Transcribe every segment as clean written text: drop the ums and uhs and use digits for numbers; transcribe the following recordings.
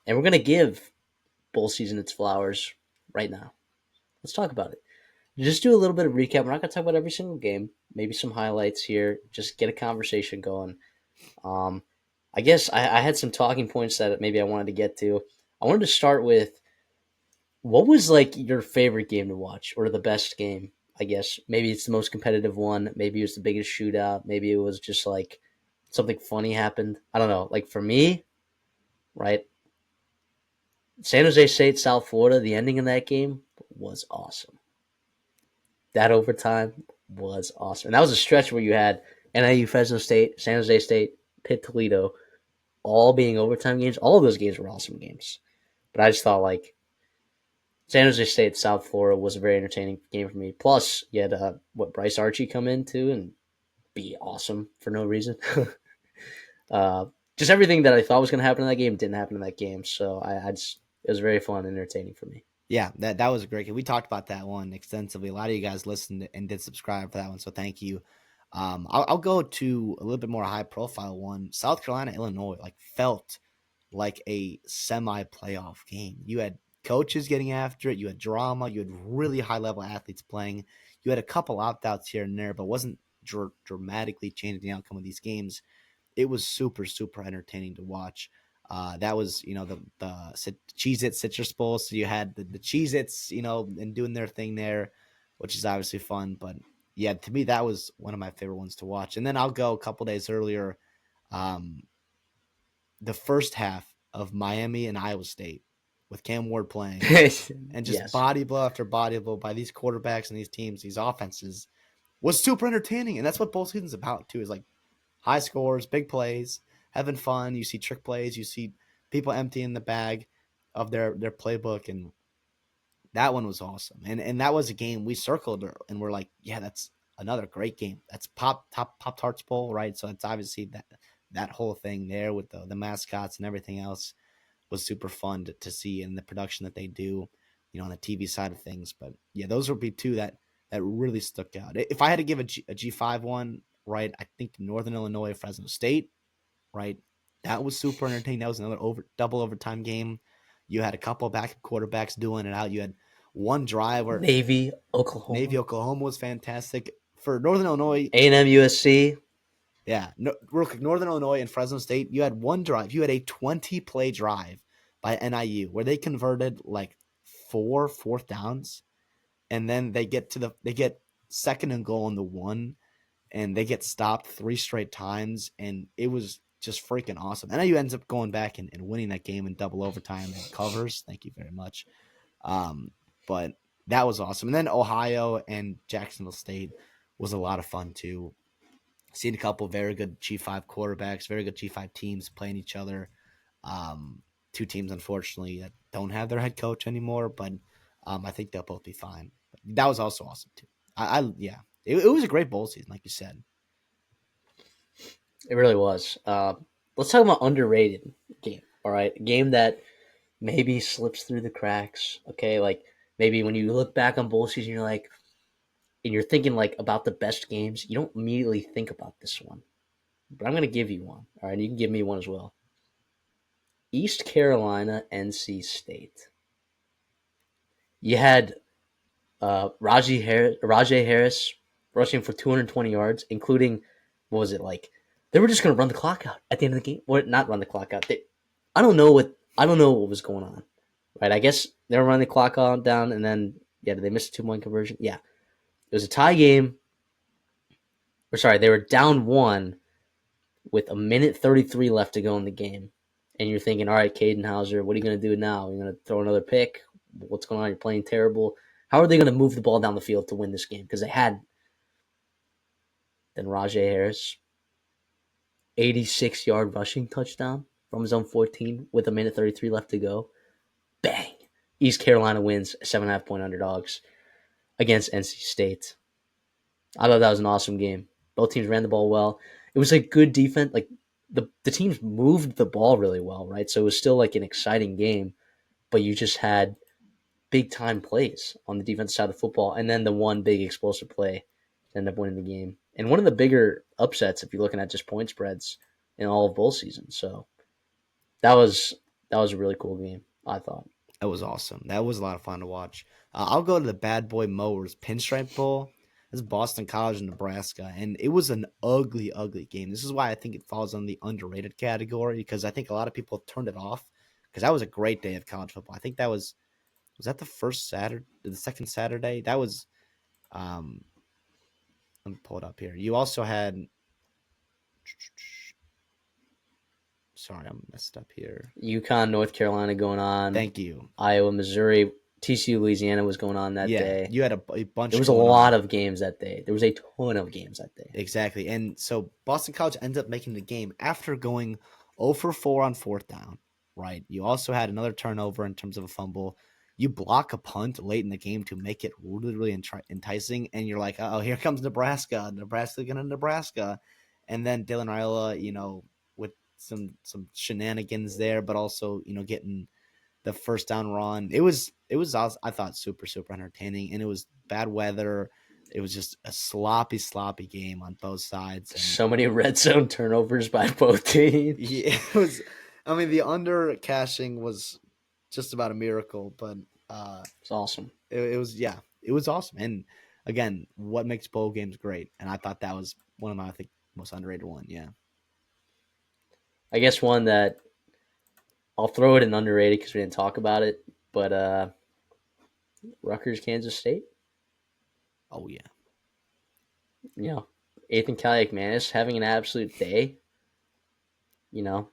And we're going to give bowl season its flowers right now. Let's talk about it. Just do a little bit of recap. We're not going to talk about every single game. Maybe some highlights here. Just get a conversation going. Um, I guess I had some talking points that maybe I wanted to get to. I wanted to start with what was like your favorite game to watch or the best game? I guess maybe it's the most competitive one. Maybe it was the biggest shootout. Maybe it was just like something funny happened. I don't know. Like for me, right? San Jose State, South Florida, the ending of that game was awesome. That overtime was awesome. And that was a stretch where you had NIU, Fresno State, San Jose State, Pitt, Toledo, all being overtime games. All of those games were awesome games. But I just thought like San Jose State, South Florida was a very entertaining game for me. Plus, you had Bryce Archie come in too and be awesome for no reason. uh, just everything that I thought was going to happen in that game didn't happen in that game. So I just it was very fun and entertaining for me. Yeah, that was a great game. We talked about that one extensively. A lot of you guys listened and did subscribe for that one, so thank you. I'll go to a little bit more high profile one. South Carolina, Illinois, like felt like a semi playoff game. You had coaches getting after it. You had drama. You had really high level athletes playing. You had a couple opt outs here and there, but wasn't dramatically changing the outcome of these games. It was super super entertaining to watch. That was the Cheez-It Citrus Bowl, so you had the Cheez-Its and doing their thing there, which is obviously fun. But yeah, to me that was one of my favorite ones to watch. And then I'll go a couple days earlier, um, the first half of Miami and Iowa State with Cam Ward playing, and just Yes. body blow after body blow by these quarterbacks and these teams, these offenses was super entertaining. And that's what bowl season's about too, is like high scores, big plays, having fun. You see trick plays, you see people emptying the bag of their playbook, and that one was awesome. And that was a game we circled, and we're like, yeah, that's another great game. That's Pop Tarts Bowl, right? So it's obviously that whole thing there with the mascots and everything else was super fun to see in the production that they do, on the TV side of things. But yeah, those would be two that really stuck out. If I had to give a G5 one, right, I think Northern Illinois, Fresno State, right, that was super entertaining. That was another double overtime game. You had a couple of backup quarterbacks doing it out. You had one drive where Navy, Navy, Oklahoma, Oklahoma was fantastic. For Northern Illinois, A&M, USC. yeah, no, real quick, Northern Illinois and Fresno State, you had one drive. You had a 20-play drive by NIU where they converted like four fourth downs, and then they get second and goal on the one, and they get stopped three straight times, and it was just freaking awesome. NIU ends up going back and winning that game in double overtime and covers. Thank you very much. Um, but that was awesome. And then Ohio and Jacksonville State was a lot of fun too. Seen a couple very good G5 quarterbacks, very good G5 teams playing each other. Two teams, unfortunately, that don't have their head coach anymore, but I think they'll both be fine. But that was also awesome too. Yeah, it was a great bowl season, like you said. It really was. Let's talk about underrated game. All right, a game that maybe slips through the cracks. Okay, like maybe when you look back on bowl season, you're like, and you're thinking like about the best games. You don't immediately think about this one, but I'm gonna give you one. All right, you can give me one as well. East Carolina, NC State. You had Rajay Harris rushing for 220 yards, including what was it like? They were just gonna run the clock out at the end of the game, or not run the clock out. I don't know what was going on. Right? I guess they were running the clock out down, and then yeah, did they miss a 2-point conversion? Yeah, it was a tie game. Or sorry, they were down one with a minute 33 left to go in the game, and you're thinking, all right, Caden Hauser, what are you gonna do now? You're gonna throw another pick? What's going on? You're playing terrible. How are they going to move the ball down the field to win this game? Because they had then Rajay Harris, 86-yard rushing touchdown from his own 14 with a minute 33 left to go. Bang! East Carolina wins 7.5-point underdogs against NC State. I thought that was an awesome game. Both teams ran the ball well. It was a good defense. Like the teams moved the ball really well, right? So it was still like an exciting game, but you just had big time plays on the defense side of the football, and then the one big explosive play to end up winning the game. And one of the bigger upsets if you're looking at just point spreads in all of bowl season. So that was That was a really cool game, I thought. That was awesome. That was a lot of fun to watch. I'll go to the Bad Boy Mowers Pinstripe Bowl. This is Boston College in Nebraska, and it was an ugly, ugly game. This is why I think it falls on the underrated category because I think a lot of people turned it off because that was a great day of college football. I think that was that the first Saturday, the second Saturday. That was um. Let me pull it up here. You also had. Sorry, I'm messed up here. UConn, North Carolina going on. Thank you. Iowa, Missouri, TCU, Louisiana was going on that Yeah, day. you had a There bunch was a going lot on. of games that day. There was a ton of games that day. Exactly. And so Boston College ends up making the game after going 0 for 4 on fourth down, right? You also had another turnover in terms of a fumble. You block a punt late in the game to make it really, really enticing. And you're like, oh, here comes Nebraska. Nebraska going to Nebraska. And then Dylan Raiola, with some shenanigans there, but also, getting the first down run. It was I thought super super entertaining, and it was bad weather. It was just a sloppy sloppy game on both sides, and So many red zone turnovers by both teams. yeah, it was. I mean, the under cashing was just about a miracle, but It's awesome. it was yeah, it was awesome. And again, what makes bowl games great? And I thought that was one of my I think most underrated one. Yeah, I guess one that I'll throw it in underrated because we didn't talk about it, but Rutgers, Kansas State. oh yeah, You know, Ethan Kaliakmanis having an absolute day. You know,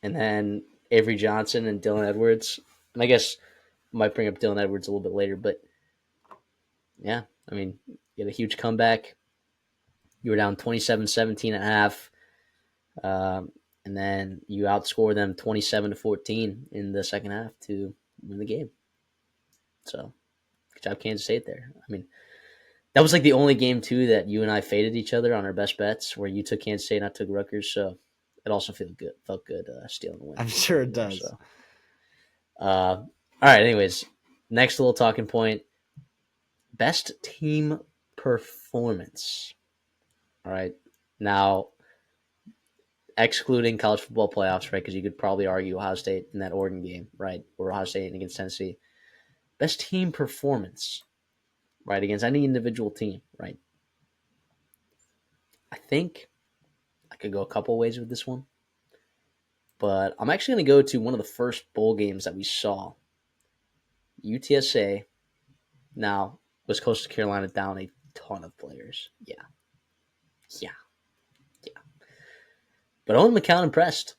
and then Avery Johnson and Dylan Edwards. And I guess I might bring up Dylan Edwards a little bit later, but yeah, I mean, you had a huge comeback. You were down 27-17 at half. And then you outscore them 27-14 in the second half to win the game. So good job, Kansas State there. I mean, that was like the only game too that you and I faded each other on our best bets, where you took Kansas State and I took Rutgers. So it also felt good stealing the win I'm from sure you it there. does. So all right. Anyways, next little talking point: best team performance. All right. Now, excluding college football playoffs, right? Because you could probably argue Ohio State in that Oregon game, right? Or Ohio State against Tennessee. Best team performance, right? Against any individual team, right? I think I could go a couple ways with this one, but I'm actually going to go to one of the first bowl games that we saw. UTSA. Now, was Coastal Carolina down a ton of players? Yeah, yeah, yeah. But Owen McCown impressed,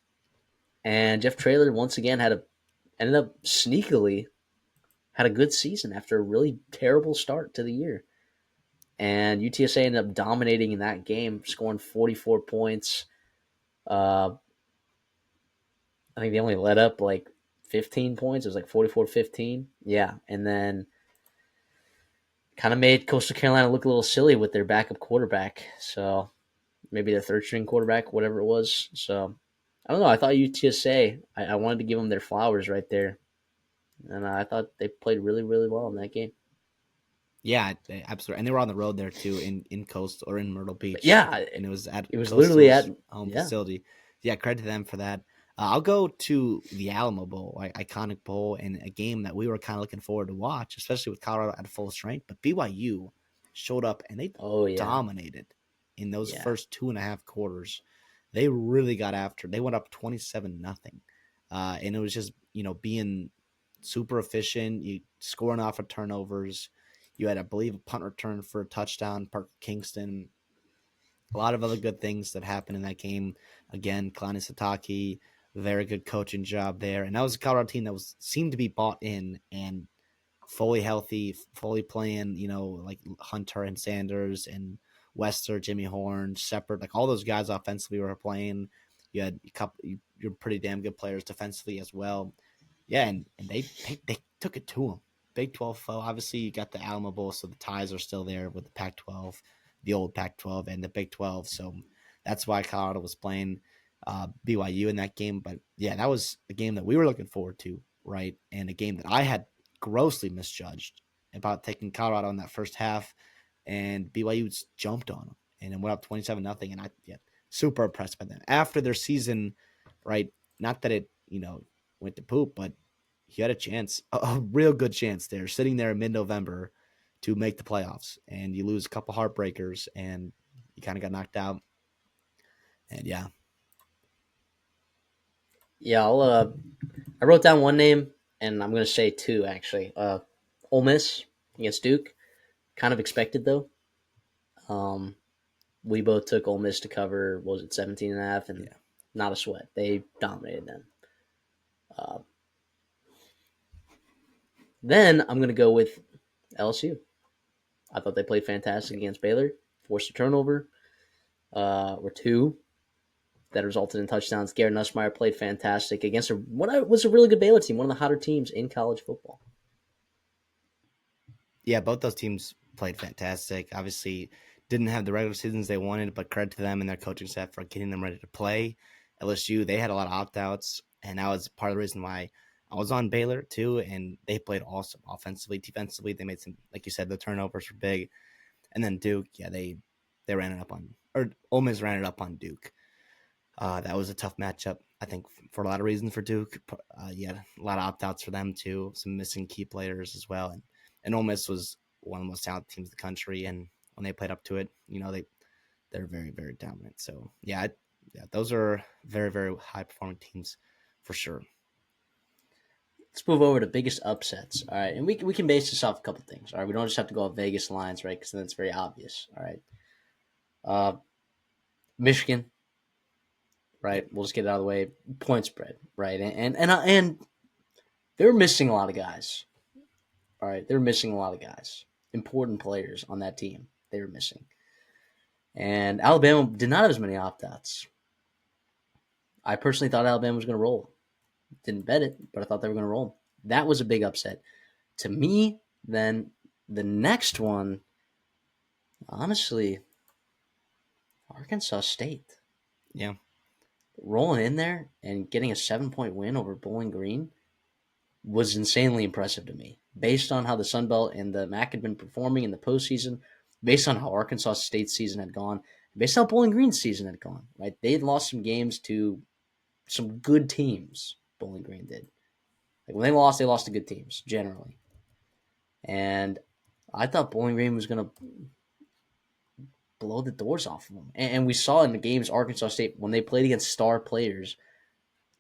and Jeff Traylor once again ended up sneakily had a good season after a really terrible start to the year. And UTSA ended up dominating in that game, scoring 44 points. Uh, I think they only let up like 15 points. It was like 44-15. Yeah. And then kind of made Coastal Carolina look a little silly with their backup quarterback. So maybe their third string quarterback, whatever it was. So I don't know. I thought UTSA, I wanted to give them their flowers right there. And I thought they played really, really well in that game. Yeah, absolutely. And they were on the road there too in Coast or in Myrtle But Beach, yeah, and it was at it was literally at, Coastal's home yeah. facility. Yeah, credit to them for that. I'll go to the Alamo Bowl, iconic bowl, and a game that we were kind of looking forward to watch, especially with Colorado at full strength. But BYU showed up and they Oh, yeah. dominated in those Yeah. first 2.5 quarters. They really got after. They went up 27-0, and it was just being super efficient. You scoring off of turnovers. You had, I believe, a punt return for a touchdown, Parker Kingston. A lot of other good things that happened in that game. Again, Kalani Satake, very good coaching job there. And that was a Colorado team that seemed to be bought in and fully healthy, fully playing, like Hunter and Sanders and Wester, Jimmy Horn, Shepard, like all those guys offensively were playing. You had you're pretty damn good players defensively as well. Yeah, and they took it to them. Big 12 foe. Obviously, you got the Alamo Bowl, so the ties are still there with the Pac 12, the old Pac 12, and the Big 12. So that's why Colorado was playing BYU in that game. But yeah, that was a game that we were looking forward to, right? And a game that I had grossly misjudged about taking Colorado in that first half, and BYU just jumped on them and it went up 27-0. And super impressed by them after their season, right? Not that it went to poop, but he had a chance, a real good chance there, sitting there in mid-November to make the playoffs, and you lose a couple heartbreakers, and you kind of got knocked out. And yeah, Yeah, I wrote down one name, and I'm gonna say two actually. Ole Miss against Duke, kind of expected though. Um, we both took Ole Miss to cover. What was it 17 and a half, and yeah, not a sweat. They dominated them. Uh, then I'm gonna go with LSU. I thought they played fantastic against Baylor. Forced a turnover, or two that resulted in touchdowns. Garrett Nussmeier played fantastic against what was a really good Baylor team, one of the hotter teams in college football. yeah. Both those teams played fantastic. Obviously, didn't have the regular seasons they wanted, but credit to them and their coaching staff for getting them ready to play. LSU, they had a lot of opt outs, and that was part of the reason why I was on Baylor too. And they played awesome offensively, defensively. They made some, like you said, the turnovers were big. And then Duke, yeah, they ran it up on, or Ole Miss ran it up on Duke. That was a tough matchup, I think, for a lot of reasons for Duke. Yeah, a lot of opt outs for them too. Some missing key players as well, and Ole Miss was one of the most talented teams in the country. And when they played up to it, they're very very dominant. So yeah, those are very very high performing teams for sure. Let's move over to biggest upsets. All right, and we can base this off a couple things. All right, we don't just have to go off Vegas lines, right? Because then it's very obvious. All right, uh, Michigan, right? Yep. We'll just get it out of the way. Point spread, right? And they're missing a lot of guys. All right, they're missing a lot of guys, important players on that team. They were missing, and Alabama did not have as many opt outs. I personally thought Alabama was going to roll. Didn't bet it, but I thought they were going to roll. That was a big upset to me. Then the next one, honestly, Arkansas State Yeah. rolling in there and getting a 7-point win over Bowling Green was insanely impressive to me. Based on how the Sun Belt and the MAC had been performing in the postseason, based on how Arkansas State's season had gone, based on how Bowling Green's season had gone, right? They had lost some games to some good teams. Bowling Green did. Like when they lost to good teams generally. And I thought Bowling Green was going to blow the doors off of them. And we saw in the games Arkansas State when they played against star players,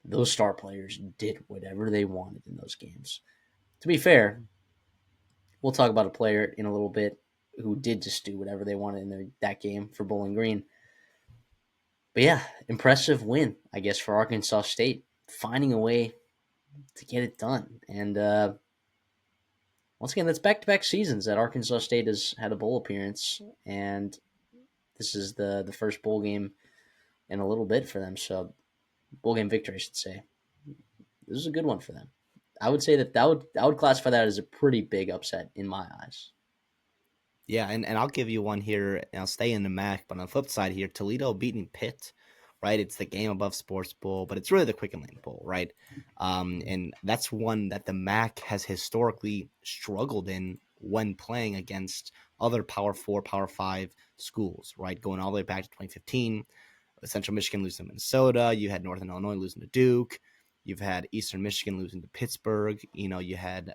those star players did whatever they wanted in those games. To be fair, we'll talk about a player in a little bit who did just do whatever they wanted in that game for Bowling Green. But yeah, impressive win, I guess, for Arkansas State, finding a way to get it done. And once again, that's back-to-back seasons that Arkansas State has had a bowl appearance, and this is the first bowl game in a little bit for them. So bowl game victory, I should say. This is a good one for them. I would say I would classify that as a pretty big upset in my eyes. Yeah, and I'll give you one here, and I'll stay in the MAC, but on the flip side here, Toledo beating Pitt, right? It's the game above Sports Bowl, but it's really the Quicken Lane Bowl, right? And that's one that the MAC has historically struggled in when playing against other Power Four, Power Five schools, right? Going all the way back to 2015, Central Michigan losing to Minnesota. You had Northern Illinois losing to Duke. You've had Eastern Michigan losing to Pittsburgh. You had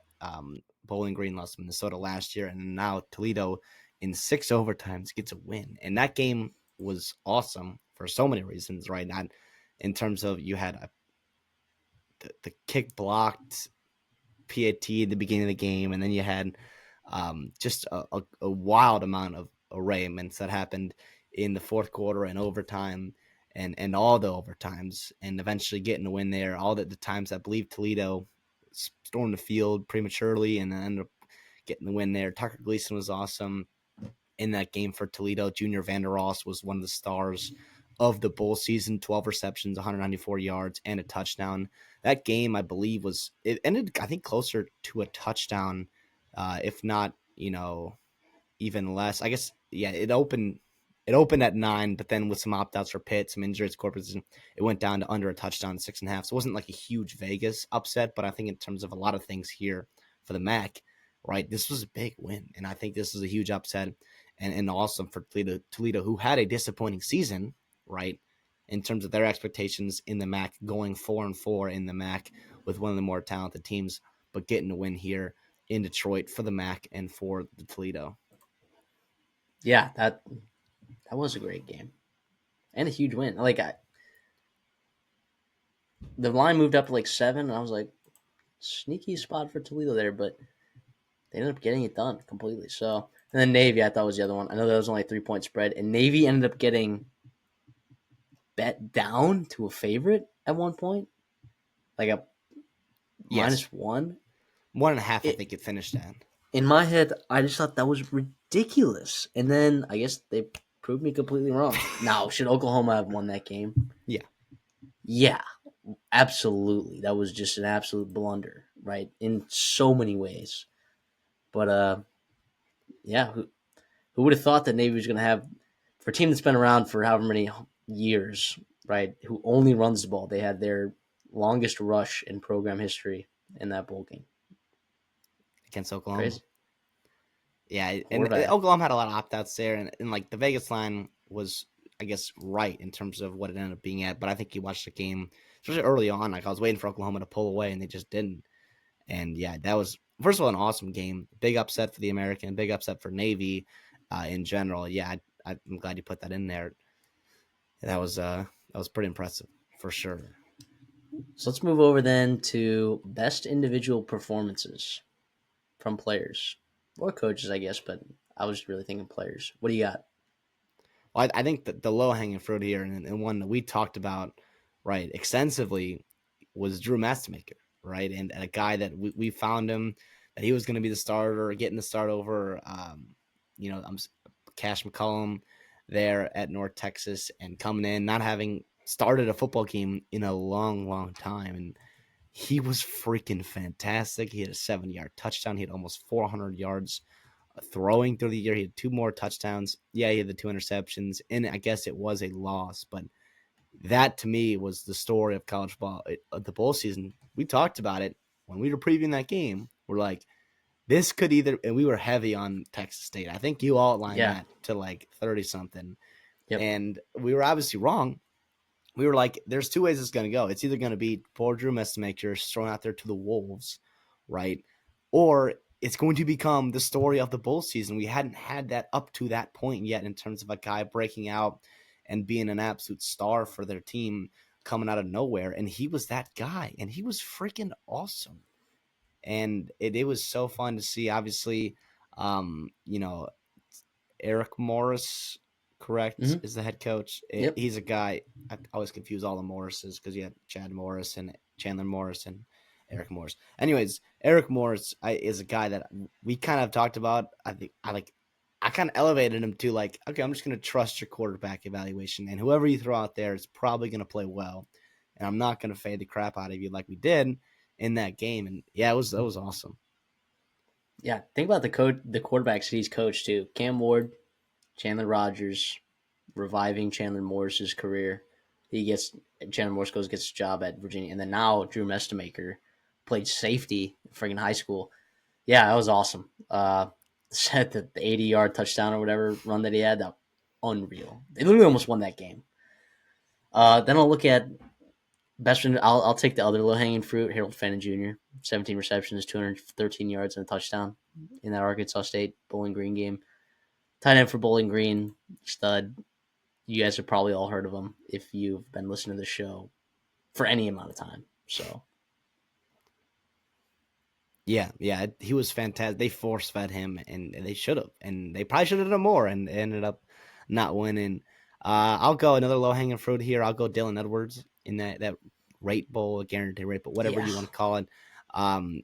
Bowling Green lost to Minnesota last year, and now Toledo in 6 overtimes gets a win. And that game was awesome for so many reasons, right? Not in terms of you had the kick blocked PAT at the beginning of the game, and then you had just a wild amount of arraignments that happened in the fourth quarter and overtime and all the overtimes and eventually getting a win there. All the times I believe Toledo stormed the field prematurely and then ended up getting the win there. Tucker Gleason was awesome in that game for Toledo. Junior Vander Ross was one of the stars of the bowl season, 12 receptions, 194 yards, and a touchdown. That game, I believe, it ended, I think, closer to a touchdown, if not, even less. I guess, yeah, it opened at 9, but then with some opt-outs for Pitt, some injuries, corpus, it went down to under a touchdown, 6.5. So it wasn't like a huge Vegas upset, but I think in terms of a lot of things here for the MAC, right, this was a big win, and I think this was a huge upset and awesome for Toledo, who had a disappointing season, right, in terms of their expectations in the MAC, going 4-4 in the MAC with one of the more talented teams, but getting a win here in Detroit for the MAC and for the Toledo. Yeah, that was a great game and a huge win. Like the line moved up to like 7, and I was like, sneaky spot for Toledo there, but they ended up getting it done completely. So, and then Navy, I thought was the other one. I know that was only a 3-point spread, and Navy ended up getting bet down to a favorite at one point, like a Yes, -1. 1.5. I It think it finished at. in my head, I just thought that was ridiculous, and then I guess they proved me completely wrong. Now, should Oklahoma have won that game? Yeah, Yeah, absolutely. That was just an absolute blunder, right? In so many ways. But yeah, who would have thought that Navy was going to have, for a team that's been around for however many years, right? Who only runs the ball? They had their longest rush in program history in that bowl game. against Oklahoma. Crazy. Yeah, Poor and bad. Oklahoma had a lot of opt outs there, and like the Vegas line was, I guess, right in terms of what it ended up being at. But I think you watched the game, especially early on. Like I was waiting for Oklahoma to pull away, and they just didn't. And yeah, that was first of all an awesome game. Big upset for the American, big upset for Navy in general. Yeah, I'm glad you put that in there. That was pretty impressive for sure. So let's move over then to best individual performances from players or coaches, I guess. But I was really thinking players. What do you got? Well, I think that the low hanging fruit here, and one that we talked about right extensively, was Drew Mastemaker, right, and a guy that we found him that he was going to be the starter, getting the start over, I'm Cash McCollum there at North Texas, and coming in not having started a football game in a long, long time, and he was freaking fantastic. He had a 7-yard touchdown. He had almost 400 yards throwing through the year. He had 2 more touchdowns. Yeah, he had the 2 interceptions, and I guess it was a loss, but that to me was the story of college ball, the bowl season. We talked about it when we were previewing that game. We're like, this could either, and we were heavy on Texas State. I think you outlined Yeah. that to like 30 something, Yep. and we were obviously wrong. We were like, there's 2 ways it's going to go. It's either going to be poor Drew Messmaker thrown out there to the wolves, right? Or it's going to become the story of the bowl season. We hadn't had that up to that point yet in terms of a guy breaking out and being an absolute star for their team coming out of nowhere. And he was that guy, and he was freaking awesome. And it was so fun to see. Obviously, um, you know, Eric Morris, correct, Mm-hmm. is the head coach. Yep. He's a guy. I always confuse all the Morrises because you have Chad Morris and Chandler Morris and Eric Morris. Anyways, Eric Morris is a guy that we kind of talked about. I think I kind of elevated him to like, okay, I'm just going to trust your quarterback evaluation, and whoever you throw out there is probably going to play well, and I'm not going to fade the crap out of you like we did in that game. And yeah, that was awesome. Yeah. Think about the quarterbacks he's coached too. Cam Ward, Chandler Rogers, reviving Chandler Morris's career. He gets Chandler Morris gets a job at Virginia, and then now Drew Mestemaker played safety in freaking high school. Yeah, that was awesome. Set the 80-yard touchdown or whatever run that he had, that unreal. They literally almost won that game. Then I'll look at best. I'll take the other low hanging fruit. Harold Fannin Jr. 17 receptions, 213 yards and a touchdown in that Arkansas State Bowling Green game. Tight end for Bowling Green, stud. You guys have probably all heard of him if you've been listening to the show for any amount of time. So Yeah, yeah, he was fantastic. They force fed him, and they should have, and they probably should have done more, and ended up not winning. I'll go another low hanging fruit here. I'll go Dylan Edwards in that rate bowl, guarantee rate, but whatever yeah, you want to call it.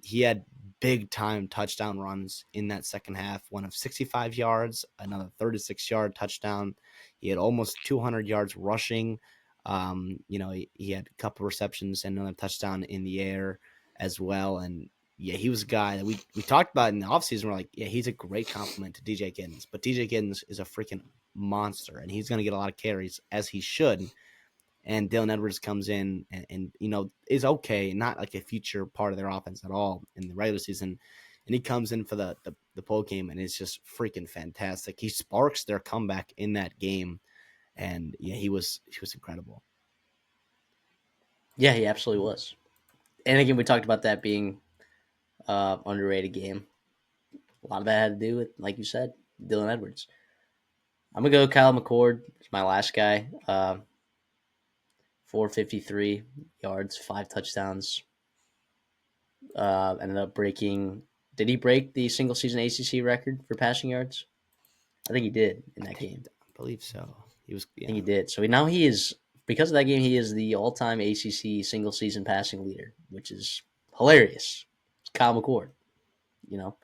He had big time touchdown runs in that second half. One of 65 yards, another 36-yard touchdown. He had almost 200 yards rushing. He had a couple receptions and another touchdown in the air as well, and yeah, he was a guy that we talked about in the offseason. We're like, yeah, he's a great compliment to DJ Giddens. But DJ Giddens is a freaking monster, and he's going to get a lot of carries, as he should. And Dylan Edwards comes in and is okay, not like a future part of their offense at all in the regular season. And he comes in for the bowl game, and it's just freaking fantastic. He sparks their comeback in that game. And yeah, he was incredible. yeah, he absolutely was. And again, we talked about that being underrated game. A lot of that had to do with, like you said, Dylan Edwards. I'm gonna go Kyle McCord. He's my last guy. 453 yards, 5 touchdowns. Ended up breaking. Did he break the single season ACC record for passing yards? I think he did in that game. I believe so. He was, I think yeah. he did. So now he is, because of that game, he is the all-time ACC single season passing leader, which is hilarious. It's Kyle McCord, you know.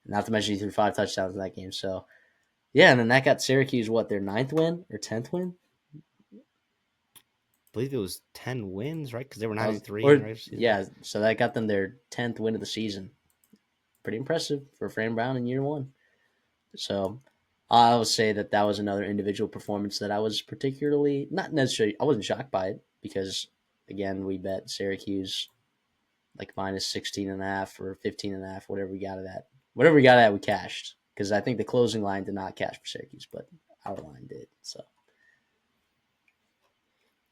Not to mention he threw 5 touchdowns in that game. So yeah, and then that got Syracuse what, their ninth win or 10th win? I believe it was 10 wins, right? Because they were That 9 was and 3 in the or regular season. yeah, so that got them their 10th win of the season. Pretty impressive for Fran Brown in year one. So I would say that that was another individual performance that I was particularly not necessarily, I wasn't shocked by it because again we bet Syracuse like minus 16 and a half or 15 and a half, whatever we got it at. Whatever we got it at, we cashed because I think the closing line did not cash for Syracuse, but our line did. So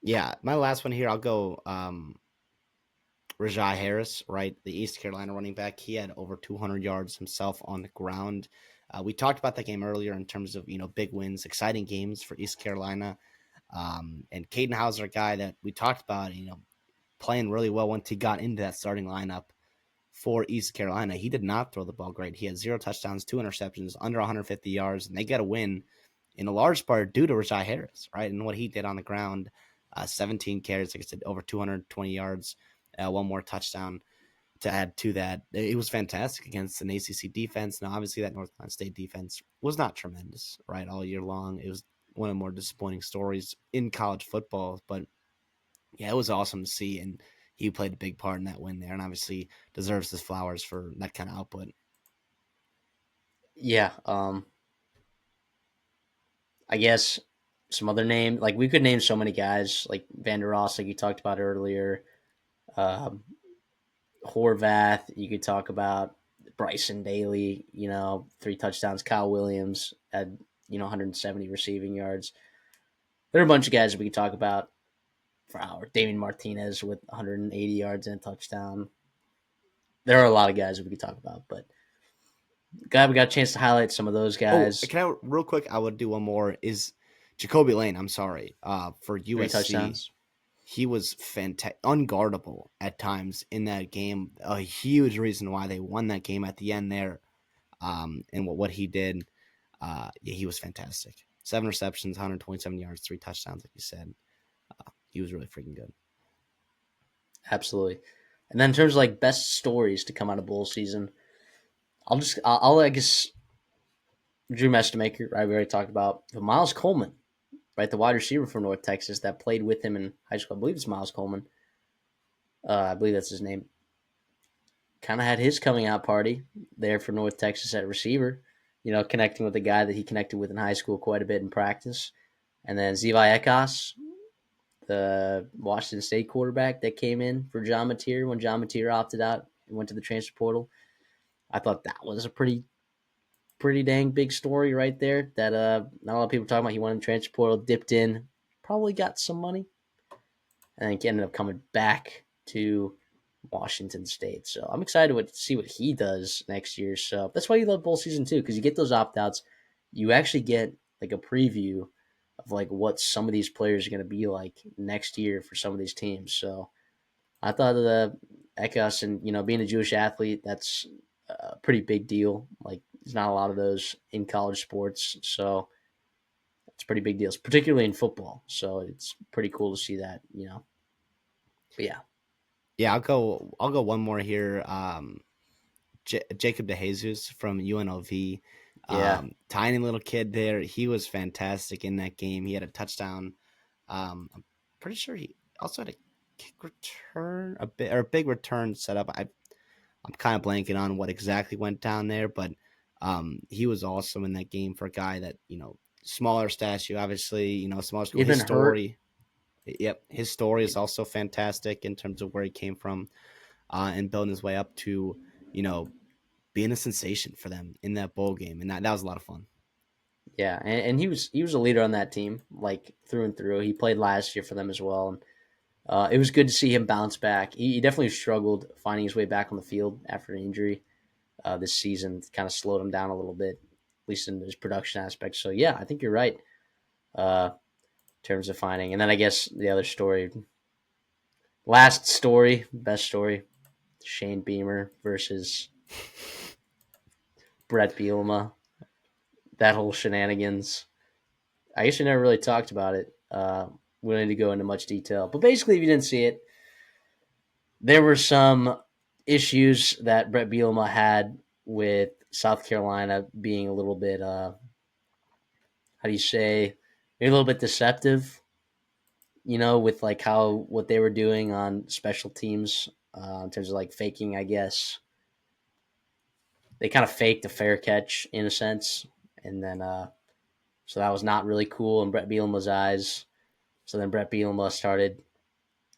Yeah, my last one here, I'll go Rajai Harris, right? The East Carolina running back. He had over 200 yards himself on the ground. We talked about that game earlier in terms of, big wins, exciting games for East Carolina. And Caden Hauser, a guy that we talked about, playing really well once he got into that starting lineup for East Carolina. He did not throw the ball great. He had 0 touchdowns, 2 interceptions, under 150 yards, and they got a win in a large part due to Rajai Harris, right? And what he did on the ground, 17 carries, like I said, over 220 yards, one more touchdown to add to that. It was fantastic against an ACC defense. Now, obviously, that North Carolina State defense was not tremendous, right, all year long. It was one of the more disappointing stories in college football, but yeah, it was awesome to see, and he played a big part in that win there, and obviously deserves his flowers for that kind of output. yeah, I guess some other name, like we could name so many guys like Vander Ross, like you talked about earlier. Um, Horvath, you could talk about Bryson Daly, 3 touchdowns. Kyle Williams had 170 receiving yards. There are a bunch of guys that we could talk about for hours. Damian Martinez with 180 yards and a touchdown. There are a lot of guys that we could talk about, but glad we got a chance to highlight some of those Oh, guys. can I real quick? I would do one more. Is Jacoby Lane? I'm sorry. For Three USC, touchdowns. he was fantastic, unguardable at times in that game. A huge reason why they won that game at the end there. And what he did, yeah, he was fantastic. 7 receptions, 127 yards, 3 touchdowns, like you said. He was really freaking good. Absolutely. And then in terms of like best stories to come out of bowl season, I guess Drew Mestamaker, right? We already talked about, but Miles Coleman, right? The wide receiver from North Texas that played with him in high school. I believe it's Miles Coleman. I believe that's his name. Kind of had his coming out party there for North Texas at receiver. Connecting with a guy that he connected with in high school quite a bit in practice. And then Zevi Ekos, the Washington State quarterback that came in for John Mateer when John Mateer opted out and went to the transfer portal. I thought that was a pretty dang big story right there. That not a lot of people are talking about. He went in the transfer portal, dipped in, probably got some money, and then ended up coming back to Washington State. So I'm excited to see what he does next year. So that's why you love bowl season too, because you get those opt outs. You actually get like a preview of like what some of these players are going to be like next year for some of these teams. So I thought the Ekos and being a Jewish athlete, that's a pretty big deal. Like there's not a lot of those in college sports, so it's pretty big deals, particularly in football. So it's pretty cool to see that. But yeah, Yeah, I'll go one more here. Jacob DeJesus from UNLV. yeah. Tiny little kid there. He was fantastic in that game. He had a touchdown. I'm pretty sure he also had a kick return, a big return set up. I'm kind of blanking on what exactly went down there, but he was awesome in that game for a guy that smaller statue, obviously smaller school. Even His hurt. story, yep, his story is also fantastic in terms of where he came from and building his way up to you know being a sensation for them in that bowl game, and that was a lot of fun. Yeah, and he was a leader on that team, like through and through. He played last year for them as well. It was good to see him bounce back. He definitely struggled finding his way back on the field after an injury this season. Kind of slowed him down a little bit, at least in his production aspect. So yeah, I think you're right in terms of finding. And then I guess the other story, last story, best story, Shane Beamer versus Brett Bielema. That whole shenanigans. I guess we never really talked about it. We don't need to go into much detail, but basically, if you didn't see it, there were some issues that Brett Bielema had with South Carolina being a little bit, how do you say, maybe a little bit deceptive, with like how what they were doing on special teams in terms of like faking, I guess. They kind of faked a fair catch in a sense. And then, so that was not really cool in Brett Bielema's eyes. So then Brett Bielema started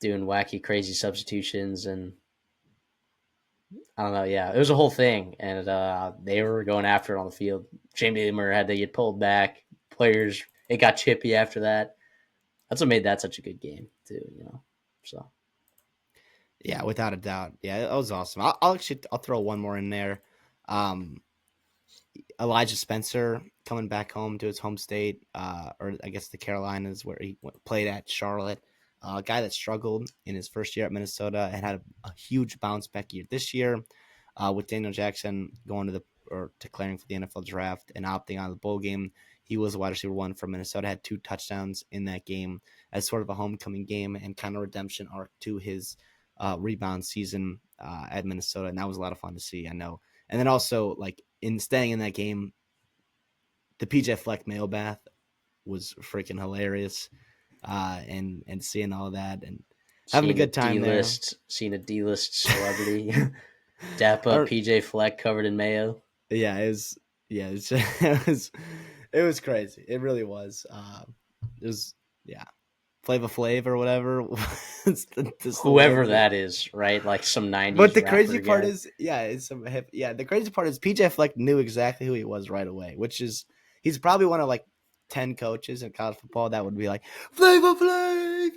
doing wacky, crazy substitutions, and I don't know. Yeah, it was a whole thing, and they were going after it on the field. Shane Beamer had to get pulled back. Players, it got chippy after that. That's what made that such a good game, too. So Yeah, without a doubt. Yeah, that was awesome. I'll throw one more in there. Um, Elijah Spencer coming back home to his home state, or I guess the Carolinas, where he played at Charlotte. A guy that struggled in his first year at Minnesota and had a huge bounce back year this year, with Daniel Jackson going to the or declaring for the NFL draft and opting out of the bowl game. He was a wide receiver one for Minnesota, had 2 touchdowns in that game as sort of a homecoming game and kind of redemption arc to his rebound season at Minnesota, and that was a lot of fun to see. I know, and then also like in staying in that game, the PJ Fleck mail bath was freaking hilarious, and seeing all that and having a good time there. seeing a D-list celebrity dap up Or, PJ Fleck covered in mayo. yeah, it was yeah, it was crazy. It really was. It was yeah, Flava Flav or whatever. It's the Whoever celebrity. that is, right? Like some But '90s the crazy rapper part guy. is, yeah, it's some hip. Yeah, the crazy part is PJ Fleck knew exactly who he was right away, which is he's probably one of like 10 coaches in college football that would be like Flavor Flav,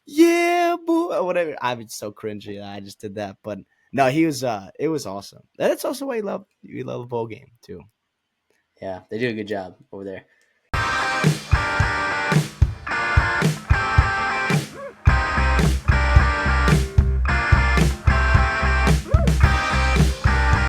yeah, boy, or whatever. I'm so cringy. I just did that, but no, he was. It was awesome. That's also why you love a bowl game too. Yeah, they do a good job over there.